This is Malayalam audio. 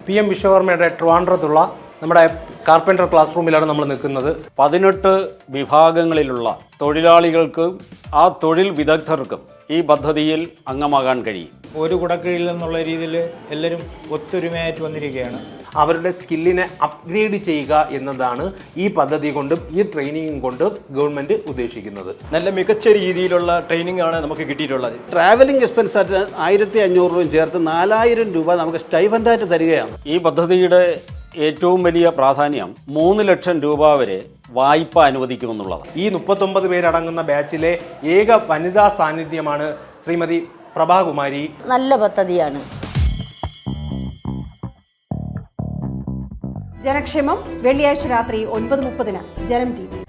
PM വിശ്വകർമ്മയുടെ ട്രിവാൻഡ്രത്തുള്ള നമ്മുടെ കാർപ്പൻറ്റർ ക്ലാസ് റൂമിലാണ് നമ്മൾ നിൽക്കുന്നത്. 18 വിഭാഗങ്ങളിലുള്ള തൊഴിലാളികൾക്കും ആ തൊഴിൽ വിദഗ്ധർക്കും ഈ പദ്ധതിയിൽ അംഗമാകാൻ കഴിയും. ഒരു കുടക്കീഴിൽ നിന്നുള്ള രീതിയിൽ എല്ലാവരും ഒത്തൊരുമയായിട്ട് വന്നിരിക്കുകയാണ്. അവരുടെ സ്കില്ലിനെ അപ്ഗ്രേഡ് ചെയ്യുക എന്നതാണ് ഈ പദ്ധതി കൊണ്ടും ഈ ട്രെയിനിങ്ങും കൊണ്ട് ഗവൺമെൻറ് ഉദ്ദേശിക്കുന്നത്. നല്ല മികച്ച രീതിയിലുള്ള ട്രെയിനിങ് ആണ് നമുക്ക് കിട്ടിയിട്ടുള്ളത്. ട്രാവലിംഗ് എക്സ്പെൻസ് ആയിട്ട് 1500 രൂപയും ചേർത്ത് 4000 രൂപ നമുക്ക് സ്റ്റൈഫൻഡായിട്ട് തരികയാണ്. ഈ പദ്ധതിയുടെ ഏറ്റവും വലിയ പ്രാധാന്യം 3 ലക്ഷം രൂപ വരെ വായ്പ അനുവദിക്കുമെന്നുള്ളതാണ്. ഈ 39 പേരടങ്ങുന്ന ബാച്ചിലെ ഏക വനിതാ സാന്നിധ്യമാണ് ശ്രീമതി പ്രഭാകുമാരി. നല്ല പദ്ധതിയാണ്. ജനക്ഷേമം വെള്ളിയാഴ്ച രാത്രി 9:30 ജനം TV.